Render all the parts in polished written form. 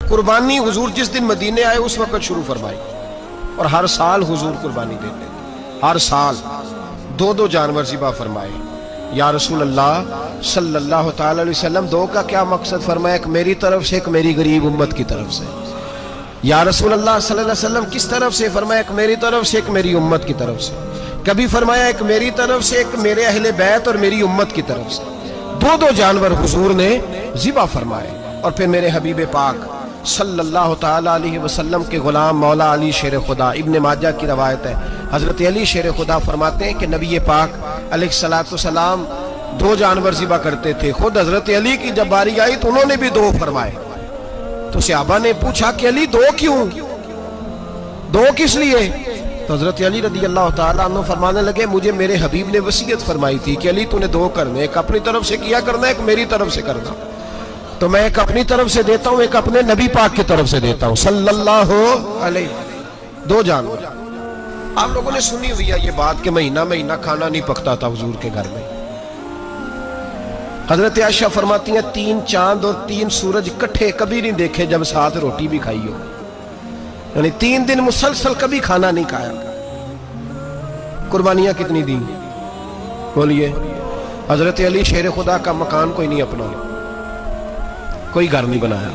قربانی حضور جس دن مدینے آئے اس وقت شروع فرمائی، اور ہر سال حضور قربانی دیتے تھے، ہر سال 2 جانور ذبح فرمائے۔ یا رسول اللہ صلی اللہ تعالی علیہ وسلم 2 کا کیا مقصد فرمایا؟ ایک میری طرف سے، ایک میری غریب امت کی طرف سے۔ یا رسول اللہ صلی اللہ علیہ وسلم کس طرف سے فرمایا؟ ایک میری طرف سے، ایک میری امت کی طرف سے۔ کبھی فرمایا ایک میری طرف سے، ایک میرے اہل بیت اور میری امت کی طرف سے۔ 2 جانور حضور نے ذبح فرمائے، اور پھر میرے حبیب پاک صلی اللہ تعالی علیہ وسلم کے غلام مولا علی شیر خدا، ابن ماجہ کی روایت ہے، حضرت علی شیر خدا فرماتے ہیں کہ نبی پاک علیہ الصلوۃ والسلام 2 جانور ذبح کرتے تھے۔ خود حضرت علی کی جب باری آئی تو انہوں نے بھی 2 فرمائے۔ تو صحابہ نے پوچھا کہ علی 2 کیوں؟ 2 کس لیے؟ تو حضرت علی رضی اللہ تعالیٰ عنہ فرمانے لگے مجھے میرے حبیب نے وصیت فرمائی تھی کہ علی تو نے 2 کرنے، ایک اپنی طرف سے کیا کرنا، ایک میری طرف سے کرنا۔ تو میں ایک اپنی طرف سے دیتا ہوں، ایک اپنے نبی پاک کی طرف سے دیتا ہوں صلی اللہ علیہ۔ 2 جانور۔ آپ لوگوں نے سنی ہوئی ہے یہ بات کہ مہینہ مہینہ کھانا نہیں پکتا تھا حضور کے گھر میں۔ حضرت عائشہ فرماتی ہیں 3 چاند اور 3 سورج اکٹھے کبھی نہیں دیکھے جب ساتھ روٹی بھی کھائی ہو، یعنی 3 دن مسلسل کبھی کھانا نہیں کھایا۔ قربانیاں کتنی دیں؟ بولیے۔ حضرت علی شیر خدا کا مکان کوئی نہیں اپنا، کوئی گھر نہیں بنایا۔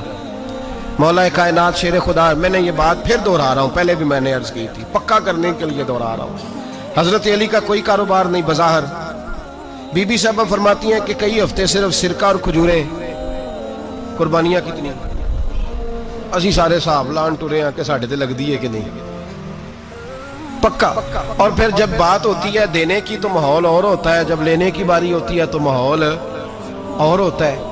مولا کائنات شیر خدا، میں نے یہ بات پھر دہرا رہا ہوں، پہلے بھی میں نے عرض کی تھی، پکا کرنے کے لیے دہرا رہا ہوں۔ حضرت علی کا کوئی کاروبار نہیں بظاہر۔ بی بی صاحبہ فرماتی ہیں کہ کئی ہفتے صرف سرکہ اور کھجوریں۔ قربانیاں کتنی؟ اسی سارے صاحب لان ٹورے ہیں کہ ساڑھے تے لگ دیئے کہ نہیں، پکا۔ اور پھر جب بات ہوتی ہے دینے کی تو ماحول اور ہوتا ہے، جب لینے کی باری ہوتی ہے تو ماحول اور ہوتا ہے۔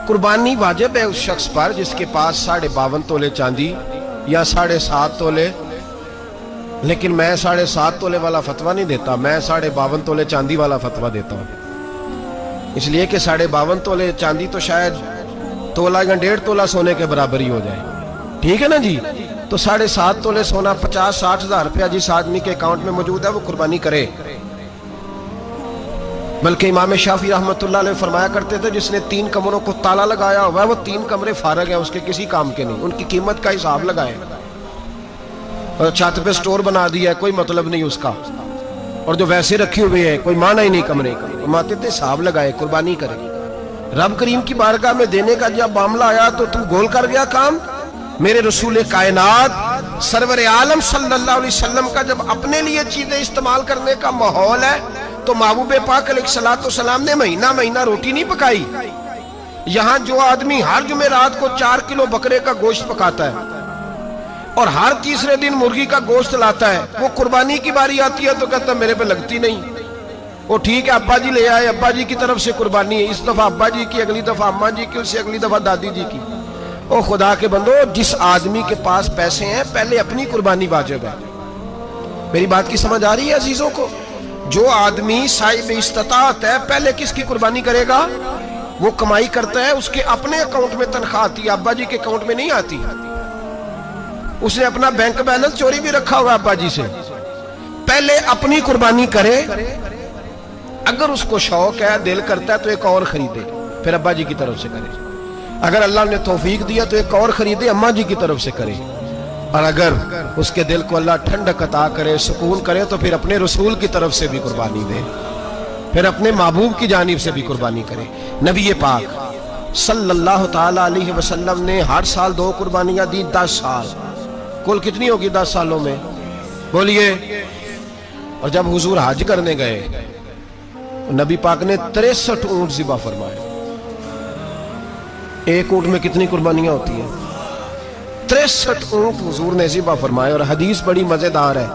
قربانی واجب ہے اس شخص پر جس کے پاس 52.5 تولے چاندی یا 7.5 تولے، لیکن میں 7.5 تولے والا فتویٰ نہیں دیتا، میں 52.5 تولے چاندی والا فتویٰ دیتا ہوں، اس لیے کہ 52.5 تولے چاندی تو شاید تولہ یا 1.5 تولہ سونے کے برابر ہی ہو جائے، ٹھیک ہے نا جی؟ تو 7.5 تولے سونا 50-60 ہزار روپیہ جس آدمی کے اکاؤنٹ میں موجود ہے وہ قربانی کرے۔ بلکہ امام شافعی رحمۃ اللہ علیہ فرمایا کرتے تھے جس نے 3 کمروں کو تالا لگایا ہوا ہے وہ 3 کمرے فارغ ہیں، اس کے کسی کام کے نہیں، ان کی قیمت کا حساب لگائے، اور چھت پہ سٹور بنا دیا ہے، کوئی مطلب نہیں اس کا، اور جو ویسے رکھی ہوئے ہیں کوئی معنی ہی نہیں کمرے کا، فرماتے تھے حساب لگائے قربانی کرے۔ رب کریم کی بارگاہ میں دینے کا جب معاملہ آیا تو تو گول کر گیا کام۔ میرے رسول کائنات سرور عالم صلی اللہ علیہ وسلم کا جب اپنے لیے چیزیں استعمال کرنے کا ماحول ہے تو محبوب پاک علیہ الصلوۃ والسلام نے مہینہ روٹی نہیں پکائی۔ یہاں جو آدمی ہر جمعرات کو 4 کلو بکرے کا گوشت پکاتا ہے اور ہر تیسرے دن مرغی کا گوشت لاتا ہے، وہ قربانی کی باری آتی ہے تو کہتا ہے میرے پہ لگتی نہیں۔ وہ ٹھیک ہے ابا جی لے آئے، ابا جی کی طرف سے قربانی ہے، اس دفعہ ابا جی کی، اگلی دفعہ اماں جی کی، اس سے اگلی دفعہ دادی جی کی۔ او خدا کے بندو، جس آدمی کے پاس پیسے ہیں پہلے اپنی قربانی واجب ہے۔ میری بات کی سمجھ آ رہی ہے عزیزوں کو؟ جو آدمی صاحب استطاعت ہے پہلے کس کی قربانی کرے گا؟ وہ کمائی کرتا ہے، اس کے اپنے اکاؤنٹ میں تنخواہ آتی ہے، ابا جی کے اکاؤنٹ میں نہیں آتی۔ اس نے اپنا بینک بیلنس چوری بھی رکھا ہوا ابا جی سے۔ پہلے اپنی قربانی کرے، اگر اس کو شوق ہے، دل کرتا ہے تو ایک اور خریدے، پھر ابا جی کی طرف سے کرے۔ اگر اللہ نے توفیق دیا تو ایک اور خریدے، اماں جی کی طرف سے کرے۔ اور اگر اس کے دل کو اللہ ٹھنڈک عطا کرے، سکون کرے، تو پھر اپنے رسول کی طرف سے بھی قربانی دے، پھر اپنے محبوب کی جانب سے بھی قربانی کرے۔ نبی پاک صلی اللہ تعالی علیہ وسلم نے ہر سال 2 قربانیاں دی، 10 سال، کل کتنی ہوگی 10 سالوں میں؟ بولیے۔ اور جب حضور حج کرنے گئے نبی پاک نے 63 اونٹ ذبح فرمائے۔ ایک اونٹ میں کتنی قربانیاں ہوتی ہیں؟ 63 اونٹ حضور نے ذبح فرمائے۔ اور حدیث بڑی مزیدار ہے،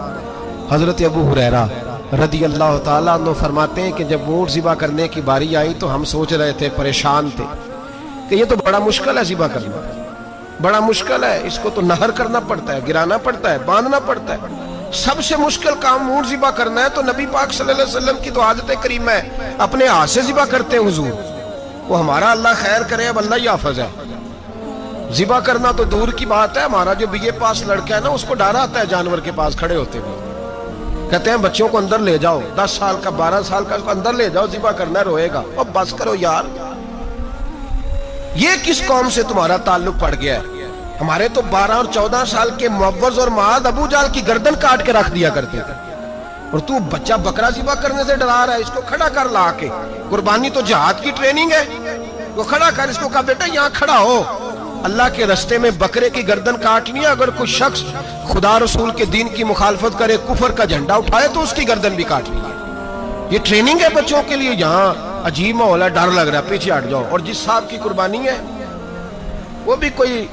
حضرت ابو ہریرہ رضی اللہ تعالیٰ عنہ فرماتے ہیں کہ جب اونٹ ذبح کرنے کی باری آئی تو ہم سوچ رہے تھے، پریشان تھے کہ یہ تو بڑا مشکل ہے ذبح کرنا، بڑا مشکل ہے، اس کو تو نہر کرنا پڑتا ہے، گرانا پڑتا ہے، باندھنا پڑتا ہے، سب سے مشکل کام اونٹ ذبح کرنا ہے۔ تو نبی پاک صلی اللہ علیہ وسلم کی تو عادت کریمہ ہے، اپنے ہاتھ سے ذبح کرتے ہیں حضور۔ وہ ہمارا اللہ خیر کرے، اب اللہ ہی حافظ ہے، ذبح کرنا تو دور کی بات ہے۔ ہمارا جو بی اے پاس لڑکا ہے نا، اس کو ڈر آتا ہے جانور کے پاس کھڑے ہوتے ہوئے، کہتے ہیں بچوں کو اندر لے جاؤ، 10 سال کا 12 سال کا، اس کو اندر لے جاؤ، ذبح کرنا ہے، روئے گا۔ اب بس کرو یار، یہ کس قوم سے تمہارا تعلق پڑ گیا ہے؟ ہمارے تو 12 اور 14 سال کے معوذ اور معاذ ابو جہل کی گردن کاٹ کے رکھ دیا کرتے تھے، اور تو بچہ بکرا ذبح کرنے سے ڈرا رہا ہے، اس کو کھڑا کر لا کے۔ قربانی تو جہاد کی ٹریننگ ہے، وہ کھڑا کر، اس کو کہا بیٹا یہاں کھڑا ہو، اللہ کے رستے میں بکرے کی گردن کاٹنی ہے، اگر کوئی شخص خدا رسول کے دین کی مخالفت کرے، کفر کا جھنڈا اٹھائے تو اس کی گردن بھی کاٹنی ہے۔ یہ ٹریننگ ہے بچوں کے لیے۔ یہاں عجیب ماحول ہے، ڈر لگ رہا ہے، پیچھے ہٹ جاؤ۔ اور جس صاحب کی قربانی ہے وہ بھی کوئی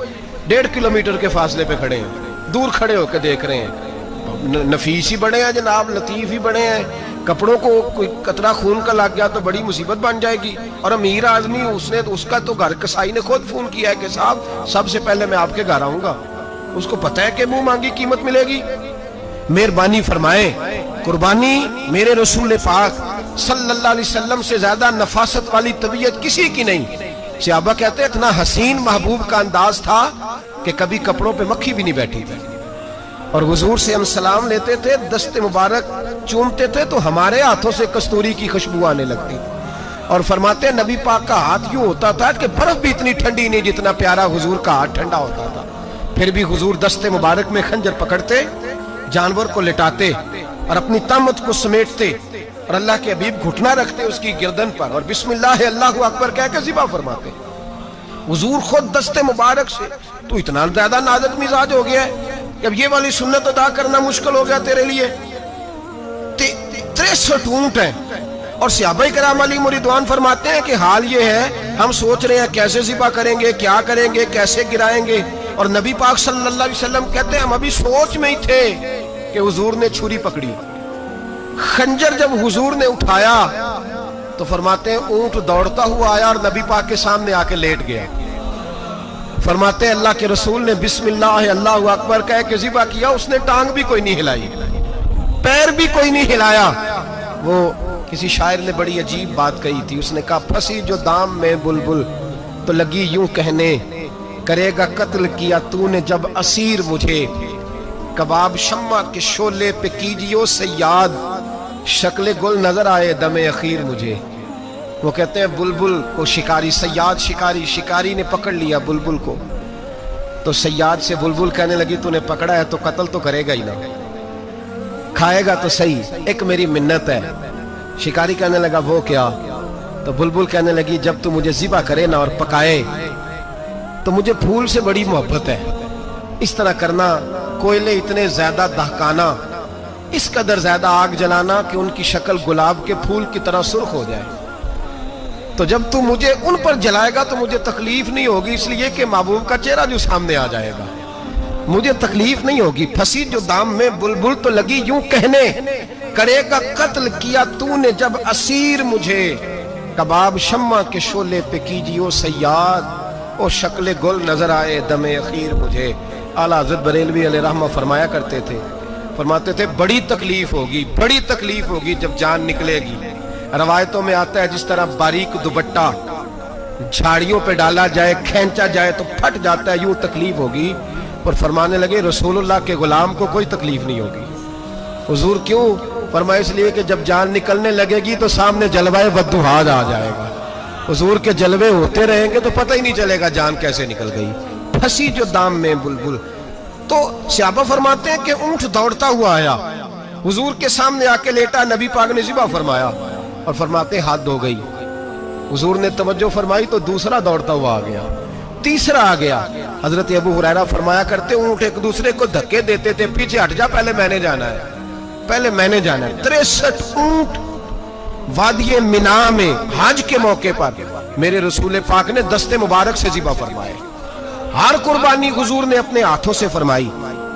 1.5 کلومیٹر کے فاصلے پہ کھڑے ہیں، دور کھڑے ہو کے دیکھ رہے ہیں۔ نفیس ہی بڑے ہیں جناب، لطیف ہی بڑے ہیں، کپڑوں کو کوئی قطرہ خون کا لگ گیا تو بڑی مصیبت بن جائے گی۔ اور امیر آدمی اس کا تو گھر کسائی نے خود فون کیا ہے کہ صاحب سب سے پہلے میں آپ کے گھر آؤں گا، اس کو پتہ ہے کہ منہ مانگی قیمت ملے گی۔ مہربانی فرمائے، قربانی میرے رسول پاک صلی اللہ علیہ وسلم سے زیادہ نفاست والی طبیعت کسی کی نہیں۔ صحابہ کہتے ہیں اتنا حسین محبوب کا انداز تھا کہ کبھی کپڑوں پہ مکھی بھی نہیں بیٹھی تھی، اور حضور سے ہم سلام لیتے تھے، دست مبارک چومتے تھے تو ہمارے ہاتھوں سے کستوری کی خوشبو آنے لگتی تھی، اور فرماتے ہیں نبی پاک کا ہاتھ یوں ہوتا تھا کہ برف بھی اتنی ٹھنڈی نہیں جتنا پیارا حضور کا ہاتھ ٹھنڈا ہوتا تھا۔ پھر بھی حضور دست مبارک میں خنجر پکڑتے، جانور کو لٹاتے اور اپنی طامت کو سمیٹتے، اور اللہ کے حبیب گھٹنا رکھتے اس کی گردن پر، اور بسم اللہ اللہ اکبر کہہ کے ذبح فرماتے۔ حضور خود دست مبارک سے۔ تو اتنا زیادہ نازک مزاج ہو گیا ہے کہ اب یہ والی سنت ادا کرنا مشکل ہو گیا تیرے لیے۔ 63 اونٹ ہیں، اور صحابہ کرام علیہم رضوان فرماتے ہیں کہ حال یہ ہے ہم سوچ رہے ہیں کیسے ذبح کریں گے، کیا کریں گے، کیسے گرائیں گے، اور نبی پاک صلی اللہ علیہ وسلم کہتے ہیں ہم ابھی سوچ میں ہی تھے کہ حضور نے چھری پکڑی۔ خنجر جب حضور نے اٹھایا تو فرماتے ہیں اونٹ دوڑتا ہوا آیا اور نبی پاک کے سامنے آ کے لیٹ گیا۔ فرماتے ہیں اللہ کے رسول نے بسم اللہ اللہ اکبر کہہ کے ذبح کیا، اس نے ٹانگ بھی کوئی نہیں ہلائی، پیر بھی کوئی نہیں ہلایا۔ وہ کسی شاعر نے بڑی عجیب بات کہی تھی، اس نے کہا پھنسی جو دام میں بلبل تو لگی یوں کہنے، کرے گا قتل کیا تو نے جب اسیر مجھے، کباب شمع کے شعلے پہ کیجیو سیاد، شکل گل نظر آئے دم اخیر مجھے۔ وہ کہتے ہیں بلبل کو شکاری، سیاد شکاری نے پکڑ لیا بلبل کو، تو سیاد سے بلبل کہنے لگی تو نے پکڑا ہے تو قتل تو کرے گا ہی نا، کھائے گا تو صحیح، ایک میری منت ہے۔ شکاری کہنے لگا وہ کیا؟ تو بلبل کہنے لگی جب تو مجھے ذبح کرے نا اور پکائے تو مجھے پھول سے بڑی محبت ہے، اس طرح کرنا، کوئلے اتنے زیادہ دہکانا، اس قدر زیادہ آگ جلانا کہ ان کی شکل گلاب کے پھول کی طرح سرخ ہو جائے، تو جب تو مجھے ان پر جلائے گا تو مجھے تکلیف نہیں ہوگی، اس لیے کہ محبوب کا چہرہ جو سامنے آ جائے گا مجھے تکلیف نہیں ہوگی۔ پھنسی جو دام میں بلبل تو لگی یوں کہنے، کرے گا قتل کیا تو نے جب اسیر مجھے، کباب شمع کے شعلے پہ کیجیو سیاد، او شکل گل نظر آئے دم اخیر مجھے۔ اعلیٰ حضرت بریلوی علیہ رحمہ فرمایا کرتے تھے، فرماتے تھے بڑی تکلیف ہوگی جب جان نکلے گی۔ روایتوں میں آتا ہے جس طرح باریک دوپٹہ جھاڑیوں پہ ڈالا جائے، کھینچا جائے تو پھٹ جاتا ہے، یوں تکلیف ہوگی۔ اور فرمانے لگے رسول اللہ کے غلام کو کوئی تکلیف نہیں ہوگی۔ حضور کیوں؟ فرمایا اس لیے کہ جب جان نکلنے لگے گی تو سامنے جلوہ ودہاد آ جائے گا، حضور کے جلوے ہوتے رہیں گے تو پتہ ہی نہیں چلے گا جان کیسے نکل گئی۔ پھنسی جو دام میں بلبل، تو صحابہ فرماتے ہیں کہ اونٹ دوڑتا ہوا آیا، حضور کے سامنے آ کے لیٹا، نبی پاک نے ذبح فرمایا، اور فرماتے ہیں ہاتھ دھو گئی۔ حضور نے توجہ فرمائی تو دوسرا دوڑتا ہوا آ گیا، تیسرا آ گیا۔ حضرت ابو ہریرہ فرمایا کرتے اونٹ ایک دوسرے کو دھکے دیتے تھے، پیچھے ہٹ جا، پہلے میں نے جانا ہے، پہلے میں نے جانا ہے۔ 63 اونٹ وادی منا میں حج کے موقع پر میرے رسول پاک نے دست مبارک سے ذبح فرمائے۔ ہر قربانی حضور نے اپنے ہاتھوں سے فرمائی۔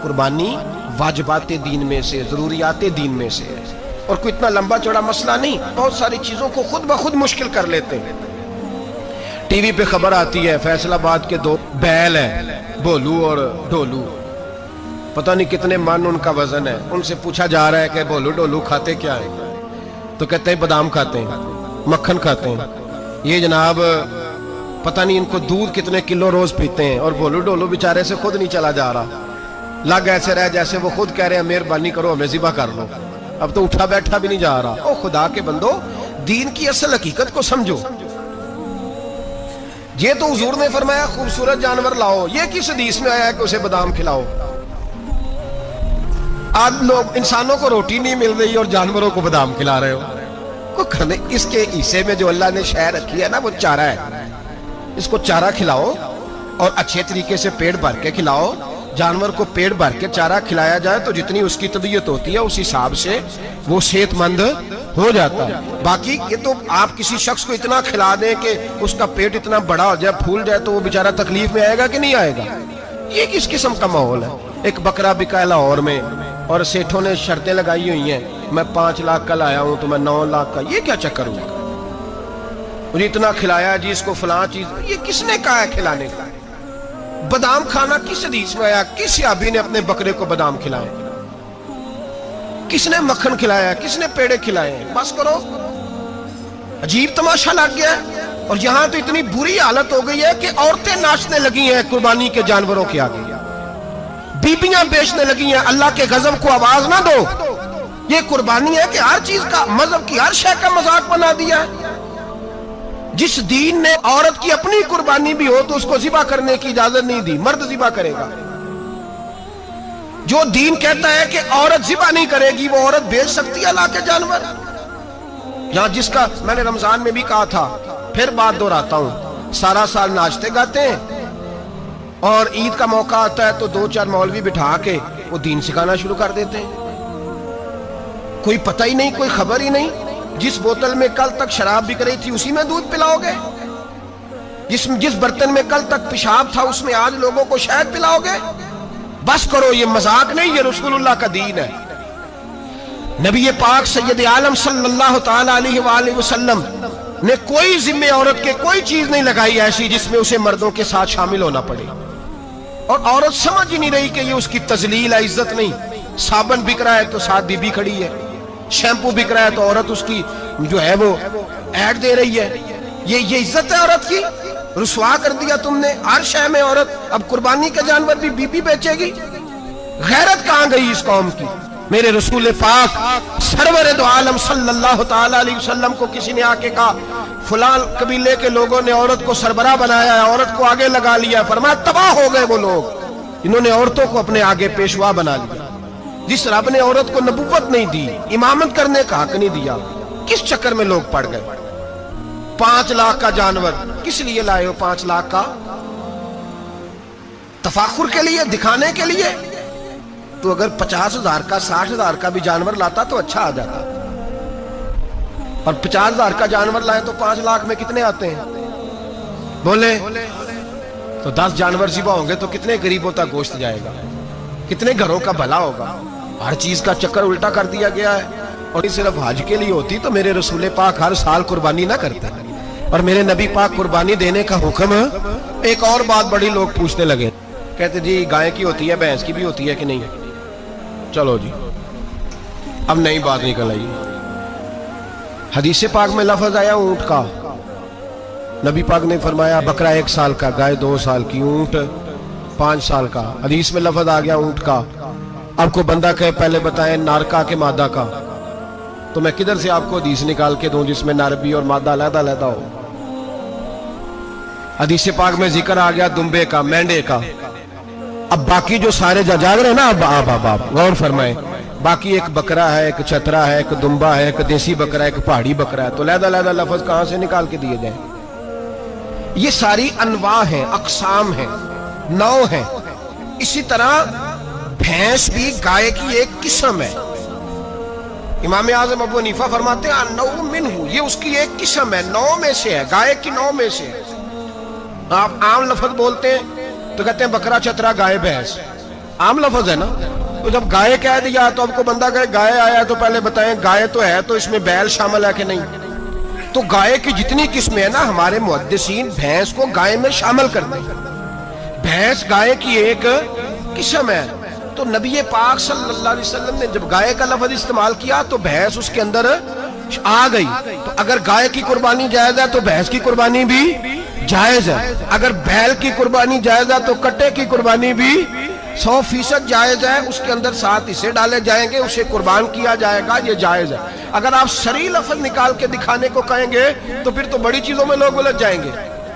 قربانی واجبات دین میں سے، ضروریات دین میں سے، اور کوئی اتنا لمبا چوڑا مسئلہ نہیں، بہت ساری چیزوں کو خود بخود مشکل کر لیتے ہیں۔ ٹی وی پہ خبر آتی ہے فیصل آباد کے 2 بیل ہیں، بولو اور ڈولو، پتہ نہیں کتنے من ان کا وزن ہے۔ ان سے پوچھا جا رہا ہے کہ بولو ڈولو کھاتے کیا ہیں؟ تو کہتے ہیں بادام کھاتے ہیں، مکھن کھاتے ہیں، یہ جناب پتہ نہیں ان کو دودھ کتنے کلو روز پیتے ہیں، اور بولو ڈولو بیچارے سے خود نہیں چلا جا رہا، لگ ایسے رہ جیسے وہ خود کہہ رہے ہیں مہربانی کرو ہمیں ذبح کر لو، اب تو اٹھا بیٹھا بھی نہیں جا رہا۔ او خدا کے بندو، دین کی اصل حقیقت کو سمجھو۔ یہ تو حضور نے فرمایا خوبصورت جانور لاؤ، یہ کس حدیث میں آیا ہے کہ اسے بادام کھلاؤ؟ آج لوگ انسانوں کو روٹی نہیں مل رہی اور جانوروں کو بادام کھلا رہے ہو کو کرنے۔ اس کے حصے میں جو اللہ نے شے رکھی ہے نا وہ چارہ ہے، اس کو چارہ کھلاؤ اور اچھے طریقے سے پیٹ بھر کے کھلاؤ۔ جانور کو پیٹ بھر کے چارہ کھلایا جائے تو جتنی اس کی طبیعت ہوتی ہے اس حساب سے وہ صحت مند ہو جاتا ہے۔ باقی یہ تو آپ کسی شخص کو اتنا کھلا دیں کہ اس کا پیٹ اتنا بڑا ہو جائے، پھول جائے، تو وہ بیچارہ تکلیف میں آئے گا کہ نہیں آئے گا؟ یہ کس قسم کا ماحول ہے؟ ایک بکرا بکا لاہور میں اور سیٹھوں نے شرطیں لگائی ہوئی ہیں، میں 5 لاکھ کا لایا ہوں تو میں 9 لاکھ کا۔ یہ کیا چکر ہوا؟ مجھے اتنا کھلایا جی اس کو فلاں چیز، یہ کس نے کہا ہے کھلانے کا؟ بادام کھانا کس حدیث میں آیا؟ کس صحابی نے اپنے بکرے کو بادام کھلائے؟ کس نے مکھن کھلایا؟ کس نے پیڑے کھلائے؟ بس کرو، عجیب تماشا لگ گیا ہے۔ اور یہاں تو اتنی بری حالت ہو گئی ہے کہ عورتیں ناچنے لگی ہیں قربانی کے جانوروں کے آگے، بیبیاں بیچنے لگی ہیں۔ اللہ کے غضب کو آواز نہ دو، یہ قربانی ہے کہ ہر چیز کا، مذہب کی ہر شے کا مذاق بنا دیا ہے۔ جس دین نے عورت کی اپنی قربانی بھی ہو تو اس کو ذبح کرنے کی اجازت نہیں دی، مرد ذبح کرے گا۔ جو دین کہتا ہے کہ عورت ذبح نہیں کرے گی، وہ عورت بیچ سکتی ہے اللہ کے جانور؟ یہاں جس کا میں نے رمضان میں بھی کہا تھا، پھر بات دہراتا ہوں، سارا سال ناچتے گاتے ہیں اور عید کا موقع آتا ہے تو 2-4 مولوی بٹھا کے وہ دین سکھانا شروع کر دیتے ہیں۔ کوئی پتہ ہی نہیں، کوئی خبر ہی نہیں۔ جس بوتل میں کل تک شراب بک رہی تھی اسی میں دودھ پلاؤ گے؟ جس برتن میں کل تک پیشاب تھا اس میں آج لوگوں کو شہد پلاؤ گے؟ بس کرو، یہ مذاق نہیں، یہ رسول اللہ کا دین ہے۔ نبی پاک سید عالم صلی اللہ تعالی علیہ وآلہ وسلم نے کوئی ذمہ عورت کے کوئی چیز نہیں لگائی ایسی جس میں اسے مردوں کے ساتھ شامل ہونا پڑے، اور عورت سمجھ ہی نہیں رہی کہ یہ اس کی تذلیل ہے، عزت نہیں۔ صابن بک رہا ہے تو ساتھ بی بی کھڑی ہے، شیمپو بک رہا ہے تو عورت اس کی جو ہے وہ ایڈ دے رہی ہے۔ یہ عزت ہے عورت کی؟ رسوا کر دیا تم نے ہر شے میں عورت۔ اب قربانی کا جانور بھی بی بی بیچے گی؟ غیرت کہاں گئی اس قوم کی؟ میرے رسول پاک سرور دو عالم صلی اللہ تعالی علیہ وسلم کو کسی نے آ کے کہا فلاں قبیلے کے لوگوں نے عورت کو سربراہ بنایا ہے، عورت کو آگے لگا لیا، فرمایا تباہ ہو گئے وہ لوگ انہوں نے عورتوں کو اپنے آگے پیشوا بنا لیا۔ جس رب نے عورت کو نبوت نہیں دی، امامت کرنے کا حق نہیں دیا، کس چکر میں لوگ پڑ گئے؟ 5 لاکھ کا جانور کس لیے لائے ہو؟ 5 لاکھ کا تفاخر کے لیے، دکھانے کے لیے؟ تو اگر 50,000 کا 60,000 کا بھی جانور لاتا تو اچھا آ جاتا، اور 50,000 کا جانور لائے تو 5 لاکھ میں کتنے آتے ہیں؟ بولے تو 10 جانور ذبح ہوں گے تو کتنے غریبوں تک گوشت جائے گا، کتنے گھروں کا بھلا ہوگا؟ ہر چیز کا چکر الٹا کر دیا گیا ہے۔ اور یہ صرف حج کے لیے ہوتی تو میرے رسول پاک ہر سال قربانی نہ کرتے، اور میرے نبی پاک قربانی دینے کا حکم۔ ایک اور بات بڑی لوگ پوچھنے لگے، کہتے جی گائے کی ہوتی ہے، بھینس کی بھی ہوتی ہے کہ نہیں؟ چلو جی اب نئی بات نکل آئی۔ حدیث پاک میں لفظ آیا اونٹ کا، نبی پاک نے فرمایا بکرا 1 سال کا، گائے 2 سال کی، اونٹ 5 سال کا۔ حدیث میں لفظ آ گیا اونٹ کا۔ اب کو بندہ کہے پہلے بتائیں نر کا کہ مادہ کا، تو میں کدھر سے آپ کو حدیث نکال کے دوں جس میں نر بھی اور مادہ علیحدہ علیحدہ ہو؟ حدیث پاک میں ذکر آ گیا دمبے کا، مینڈے کا۔ اب باقی جو سارے جاگ رہے ہیں نا، اب غور فرمائیں، باقی ایک بکرا ہے، ایک چترا ہے، ایک دمبا ہے، ایک دیسی بکرا ہے، ایک پہاڑی بکرا ہے، تو علیحدہ علیحدہ لفظ کہاں سے نکال کے دیے جائیں؟ یہ ساری انواع ہیں، اقسام ہیں، نوع ہیں۔ اسی طرح بھینس بھی گائے کی ایک قسم ہے۔ امام اعظم ابو حنیفہ فرماتے ہیں النوع منہ، یہ اس کی ایک قسم ہے، نوع میں سے ہے، گائے کی نوع میں سے ہے۔ آپ عام لفظ بولتے ہیں تو کہتے ہیں بکرا چترا گائے بھینس، عام لفظ ہے نا۔ تو جب گائے کہہ دیا تو اب کو بندہ کہے گائے آیا تو پہلے بتائیں گائے تو ہے تو اس میں بیل شامل ہے کہ نہیں؟ تو گائے کی جتنی قسمیں ہیں نا، ہمارے محدثین بھینس کو گائے میں شامل کرتے ہیں۔ بھینس گائے کی ایک قسم ہے۔ تو نبی پاک صلی اللہ علیہ وسلم نے جب گائے کا لفظ استعمال کیا تو بھینس اس کے اندر آ گئی۔ تو اگر گائے کی قربانی جائز ہے تو بھینس کی قربانی بھی جائز ہے، اگر بیل کی قربانی جائز ہے تو کٹے کی قربانی بھی 100% جائز ہے۔ اس کے اندر 7 حصے ڈالے جائیں گے، اسے قربان کیا جائے گا، یہ جائز ہے۔ اگر آپ صریح لفظ نکال کے دکھانے کو کہیں گے تو پھر تو بڑی چیزوں میں لوگ الجھ جائیں گے۔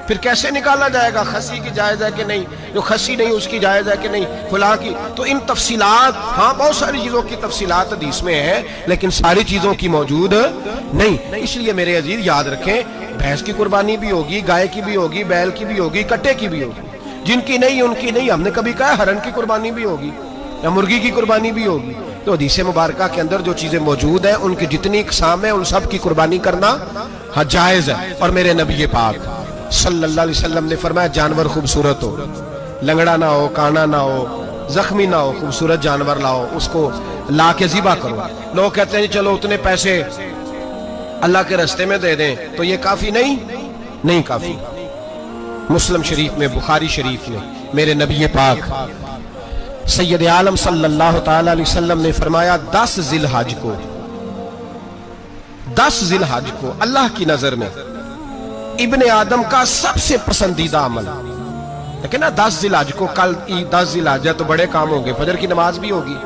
پھر کیسے نکالا جائے گا؟ خسی کی جائز ہے کہ نہیں، جو خسی نہیں اس کی جائز ہے کہ نہیں، فلاں کی. تو ان تفصیلات، ہاں بہت ساری چیزوں کی تفصیلات حدیث میں ہیں، لیکن ساری چیزوں کی موجود نہیں. اس لیے میرے عزیز یاد رکھیں، بھینس کی قربانی بھی ہوگی، گائے کی بھی ہوگی، بیل کی بھی ہوگی، کٹے کی بھی ہوگی. جن کی نہیں ان کی نہیں. ہم نے کبھی کہا ہرن کی قربانی بھی ہوگی یا مرغی کی قربانی بھی ہوگی. تو حدیث مبارکہ کے اندر جو چیزیں موجود ہیں ان کی جتنی اقسام ہیں ان سب کی قربانی کرنا جائز ہے. اور میرے نبی پاک صلی اللہ علیہ وسلم نے فرمایا جانور خوبصورت ہو، لنگڑا نہ ہو، کانا نہ ہو، زخمی نہ ہو، خوبصورت جانور لاؤ، اس کو لا کے ذبح کرو. لوگ کہتے ہیں چلو اتنے پیسے اللہ کے راستے میں دے دیں، تو یہ کافی نہیں کافی. مسلم شریف میں، بخاری شریف میں میرے نبی پاک سید عالم صلی اللہ تعالی علیہ وسلم نے فرمایا 10 ذی الحج کو اللہ کی نظر میں ابن آدم کا سب سے پسندیدہ عمل. لیکن نا 10 ذی الحج کو، کل 10 ذی الحج ہے تو بڑے کام ہوں گے. فجر کی نماز بھی ہوگی،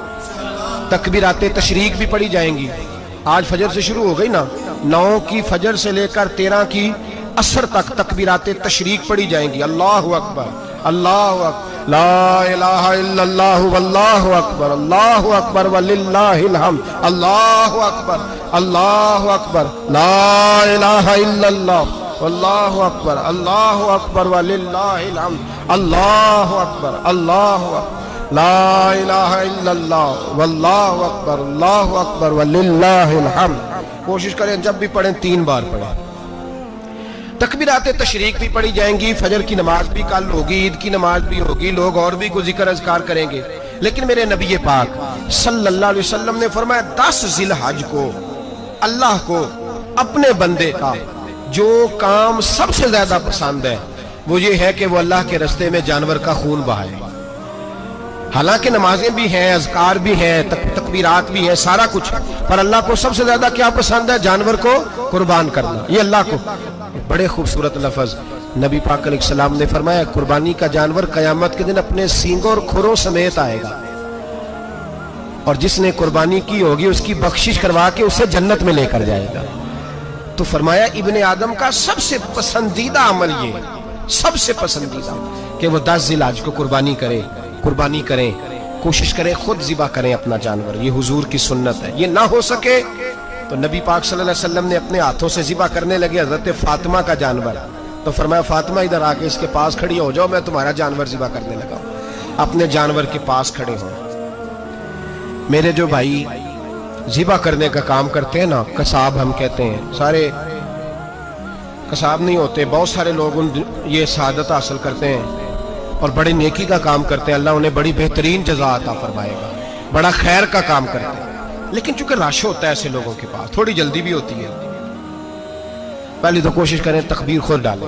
تکبیرات تشریق بھی پڑھی جائیں گی. آج فجر سے شروع ہو گئی نا، 9 کی فجر سے لے کر 13 کی عصر تک تکبیرات تشریق پڑھی جائیں گی. اللہ اکبر، اللہ اکبر، لا الہ الا اللہ واللہ اکبر، اللہ اکبر وللہ الحمد، اللہ اکبر، اللہ اکبر، لا الہ الا اللہ واللہ اکبر، اللہ اکبر وللہ الحمد، اللہ اکبر، اللہ اکبر، لا الہ الا اللہ واللہ اکبر، اللہ اکبر وللہ الحمد. کوشش کریں جب بھی پڑھیں 3 بار پڑھیں. تکبیرات تشریق بھی پڑھی جائیں گی، فجر کی نماز بھی کل ہوگی، عید کی نماز بھی ہوگی، لوگ اور بھی کوئی ذکر اذکار کریں گے. لیکن میرے نبی پاک صلی اللہ علیہ وسلم نے فرمایا 10 ذی الحج کو اللہ کو اپنے بندے کا جو کام سب سے زیادہ پسند ہے وہ یہ ہے کہ وہ اللہ کے راستے میں جانور کا خون بہائے. حالانکہ نمازیں بھی ہیں، اذکار بھی ہیں، تکبیرات بھی ہیں، سارا کچھ، پر اللہ کو سب سے زیادہ کیا پسند ہے؟ جانور کو قربان کرنا. یہ اللہ کو بڑے خوبصورت لفظ نبی پاک علیہ السلام نے فرمایا قربانی کا جانور قیامت کے دن اپنے سینگوں اور کھروں سمیت آئے گا، اور جس نے قربانی کی ہوگی اس کی بخشش کروا کے اسے جنت میں لے کر جائے گا. تو فرمایا ابن آدم کا سب سے پسندیدہ عمل یہ، سب سے پسندیدہ کہ وہ 10 ذی الحج کو قربانی کریں، کوشش کریں خود ذبح کریں اپنا جانور. یہ حضور کی سنت ہے. یہ نہ ہو سکے تو نبی پاک صلی اللہ علیہ وسلم نے اپنے ہاتھوں سے ذبح کرنے لگے حضرت فاطمہ کا جانور. تو فرمایا فاطمہ ادھر آ کے اس کے پاس کھڑی ہو جاؤ، میں تمہارا جانور ذبح کرنے لگا. اپنے جانور کے پاس کھڑے ہوں. میرے جو بھائی ذبح کرنے کا کام کرتے ہیں نا، قصاب ہم کہتے ہیں، سارے قصاب نہیں ہوتے، بہت سارے لوگ یہ سعادت حاصل کرتے ہیں اور بڑے نیکی کا کام کرتے ہیں. اللہ انہیں بڑی بہترین جزا عطا فرمائے گا، بڑا خیر کا کام کرتے ہیں. لیکن چونکہ رش ہوتا ہے ایسے لوگوں کے پاس، تھوڑی جلدی بھی ہوتی ہے. پہلی تو کوشش کریں تکبیر خود ڈالیں،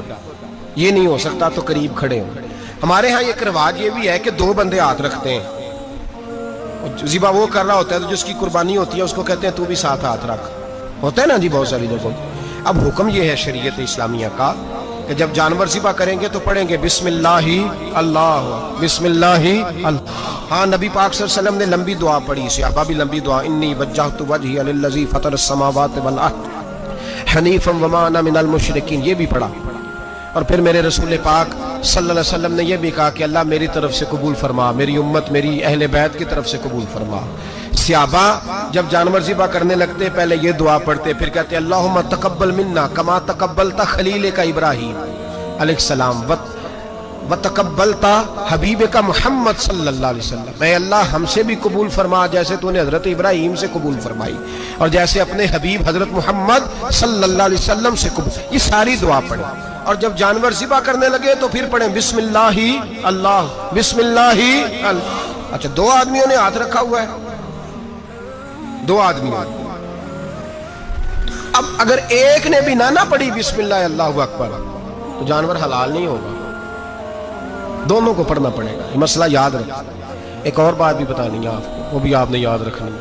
یہ نہیں ہو سکتا تو قریب کھڑے ہوں. ہمارے ہاں ایک رواج یہ بھی ہے کہ 2 بندے ہاتھ رکھتے ہیں. ذبح وہ کر رہا ہوتا ہے تو جس کی قربانی ہوتی ہے اس کو کہتے ہیں تو بھی ساتھ ہاتھ رکھ. ہوتا ہے نا جی بہت ساری جگہوں. اب حکم یہ ہے شریعت اسلامیہ کا کہ جب جانور ذبح کریں گے تو پڑھیں گے بسم اللہ اللہ، بسم اللہ اللہ. ہاں نبی پاک صلی اللہ علیہ وسلم نے لمبی دعا پڑھی، صحابہ بھی لمبی دعا، انی وجہت وجہی للذی فطر السماوات والارض حنیفا وما انا من المشرکین، یہ بھی پڑھا. اور پھر میرے رسول پاک صلی اللہ علیہ وسلم نے یہ بھی کہا کہ اللہ میری طرف سے قبول فرما، میری امت، میری اہل بیت کی طرف سے قبول فرما. صحابہ جب جانور ذبح کرنے لگتے پہلے یہ دعا پڑھتے، پھر کہتے اللہم تقبل منا کما تقبلتا خلیل کا ابراہیم علیہ السلام وتقبلتا حبیب کا محمد صلی اللہ علیہ وسلم، اے اللہ ہم سے بھی قبول فرما جیسے تو نے حضرت ابراہیم سے قبول فرمائی اور جیسے اپنے حبیب حضرت محمد صلی اللہ علیہ وسلم سے قبول. یہ ساری دعا پڑھیں. اور جب جانور ذبح کرنے لگے تو پھر پڑھیں بسم اللہ اللہ، بسم اللہ اللہ. اچھا 2 آدمیوں نے ہاتھ رکھا ہوا ہے، 2 آدمیوں. اب اگر ایک نے بھی نہ پڑھی بسم اللہ اللہ اکبر تو جانور حلال نہیں ہوگا، دونوں کو پڑھنا پڑے گا. یہ مسئلہ یاد رکھیں. ایک اور بات بھی بتانی ہے آپ کو، وہ بھی آپ نے یاد رکھنی ہے.